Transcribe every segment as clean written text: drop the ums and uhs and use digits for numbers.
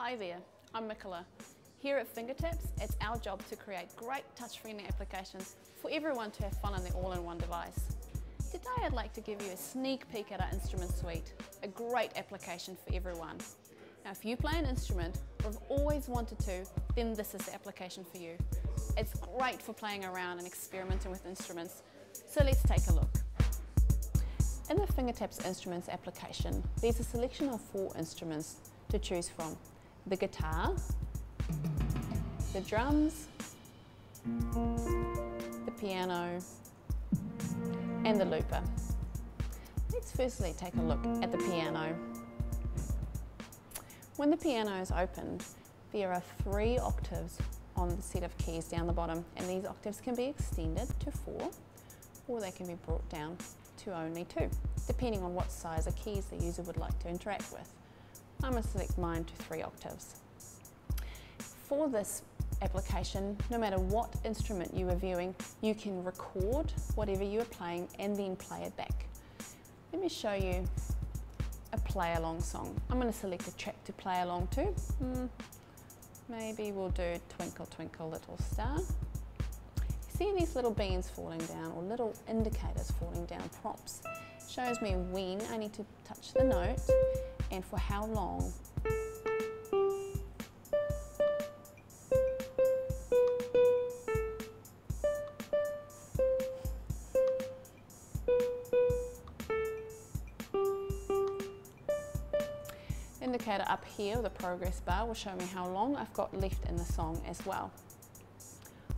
Hi there, I'm Mikola. Here at Fingertapps, it's our job to create great touch-friendly applications for everyone to have fun on their all-in-one device. Today I'd like to give you a sneak peek at our instrument suite, a great application for everyone. Now if you play an instrument or have always wanted to, then this is the application for you. It's great for playing around and experimenting with instruments, so let's take a look. In the Fingertapps Instruments application, there's a selection of 4 instruments to choose from. The guitar, the drums, the piano, and the looper. Let's firstly take a look at the piano. When the piano is opened, there are 3 octaves on the set of keys down the bottom, and these octaves can be extended to 4, or they can be brought down to only 2, depending on what size of keys the user would like to interact with. I'm going to select mine to 3 octaves. For this application, no matter what instrument you are viewing, you can record whatever you are playing and then play it back. Let me show you a play-along song. I'm going to select a track to play along to. Maybe we'll do Twinkle Twinkle Little Star. See these little beans falling down, or little indicators falling down, prompts. Shows me when I need to touch the note and for how long. Indicator up here, the progress bar, will show me how long I've got left in the song as well.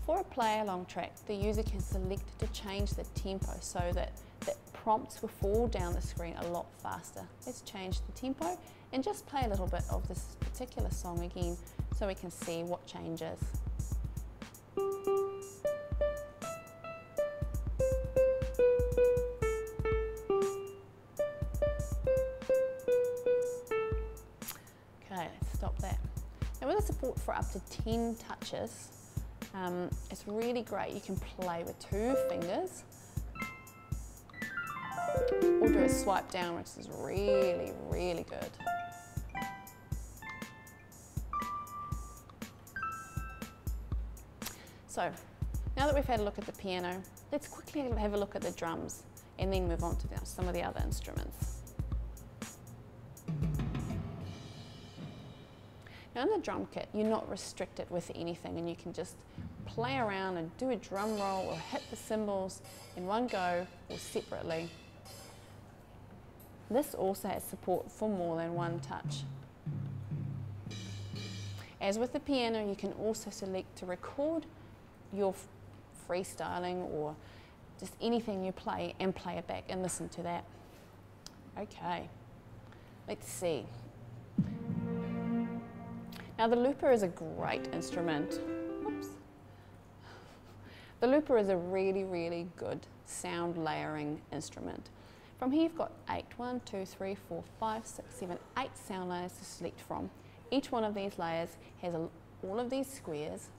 For a play-along track, the user can select to change the tempo so that the prompts will fall down the screen a lot faster. Let's change the tempo and just play a little bit of this particular song again so we can see what changes. Okay, let's stop that. Now with the support for up to 10 touches, it's really great. You can play with 2 fingers or do a swipe down, which is really, really good. So, now that we've had a look at the piano, let's quickly have a look at the drums and then move on to some of the other instruments. Now in the drum kit, you're not restricted with anything, and you can just play around and do a drum roll or hit the cymbals in one go or separately. This also has support for more than one touch. As with the piano, you can also select to record your freestyling or just anything you play and play it back and listen to that. Okay, let's see. Now the looper is a great instrument. Oops. The looper is a really, really good sound layering instrument. From here you've got 8, 1, 2, 3, 4, 5, 6, 7, 8 sound layers to select from. Each one of these layers has all of these squares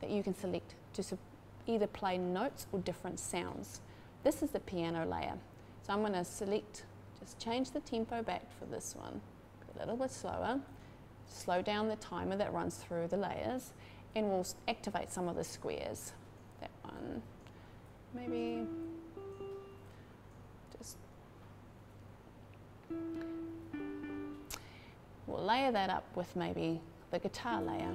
that you can select to either play notes or different sounds. This is the piano layer. So I'm going to select, just change the tempo back for this one, a little bit slower. Slow down the timer that runs through the layers, and we'll activate some of the squares. That one, maybe just, we'll layer that up with maybe the guitar layer.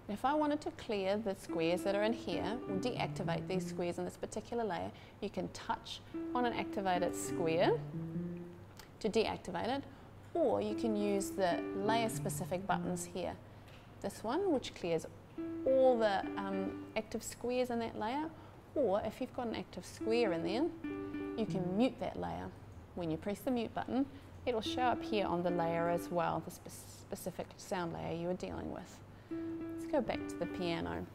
If I wanted to clear the squares that are in here, or deactivate these squares in this particular layer, you can touch on an activated square to deactivate it, or you can use the layer-specific buttons here. This one, which clears all the active squares in that layer, or if you've got an active square in there, you can mute that layer. When you press the mute button, it'll show up here on the layer as well, the specific sound layer you are dealing with. Let's go back to the piano.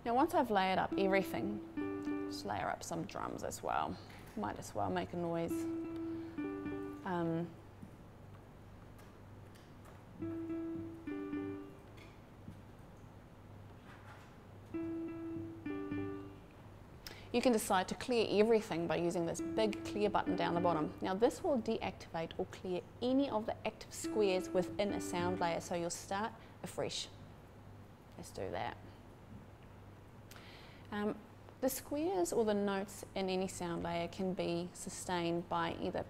Now once I've layered up everything, just layer up some drums as well. Might as well make a noise. You can decide to clear everything by using this big clear button down the bottom. Now this will deactivate or clear any of the active squares within a sound layer, so you'll start afresh. Let's do that. The squares or the notes in any sound layer can be sustained by either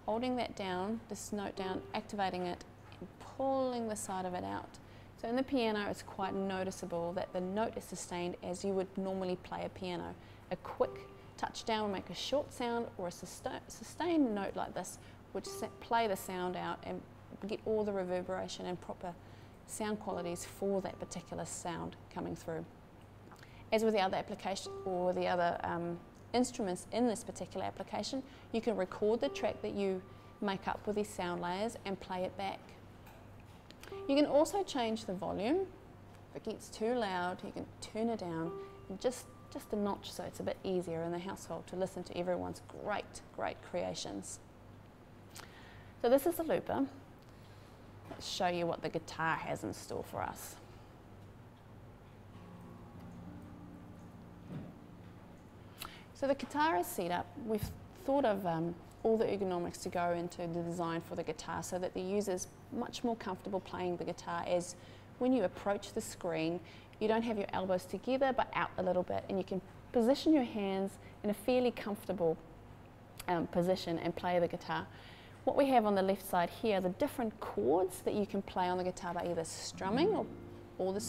holding that down, this note down, activating it, and pulling the side of it out. So in the piano, it's quite noticeable that the note is sustained as you would normally play a piano. A quick touch down will make a short sound, or a sustained note like this would play the sound out and get all the reverberation and proper sound qualities for that particular sound coming through. As with the other application or the other instruments in this particular application, you can record the track that you make up with these sound layers and play it back. You can also change the volume. If it gets too loud, you can turn it down and just a notch, so it's a bit easier in the household to listen to everyone's great creations. So this is the looper. Let's show you what the guitar has in store for us. So the guitar is set up. We've thought of all the ergonomics to go into the design for the guitar so that the user's much more comfortable playing the guitar, as when you approach the screen, you don't have your elbows together but out a little bit, and you can position your hands in a fairly comfortable position and play the guitar. What we have on the left side here are the different chords that you can play on the guitar by either strumming or all the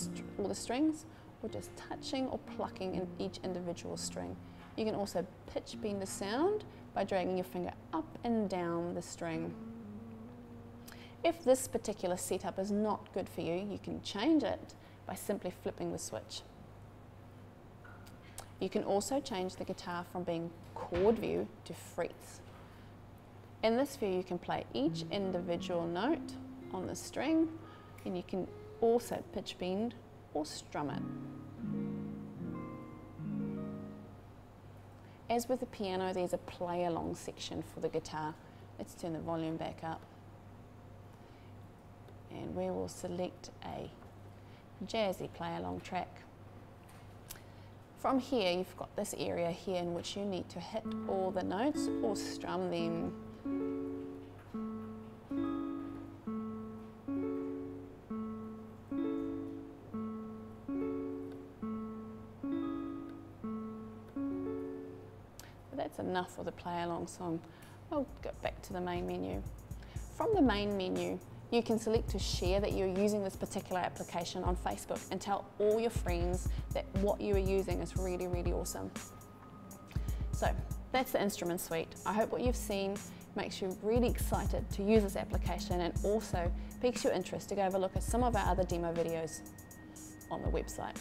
strings, or just touching or plucking in each individual string. You can also pitch bend the sound by dragging your finger up and down the string. If this particular setup is not good for you, you can change it by simply flipping the switch. You can also change the guitar from being chord view to frets. In this view, you can play each individual note on the string, and you can also pitch bend or strum it. As with the piano, there's a play along section for the guitar. Let's turn the volume back up. And we will select a jazzy play along track. From here, you've got this area here in which you need to hit all the notes or strum them. That's enough for the play along song. I'll go back to the main menu. From the main menu, you can select to share that you're using this particular application on Facebook and tell all your friends that what you are using is really awesome. So that's the instrument suite. I hope what you've seen makes you really excited to use this application, and also piques your interest to go have a look at some of our other demo videos on the website.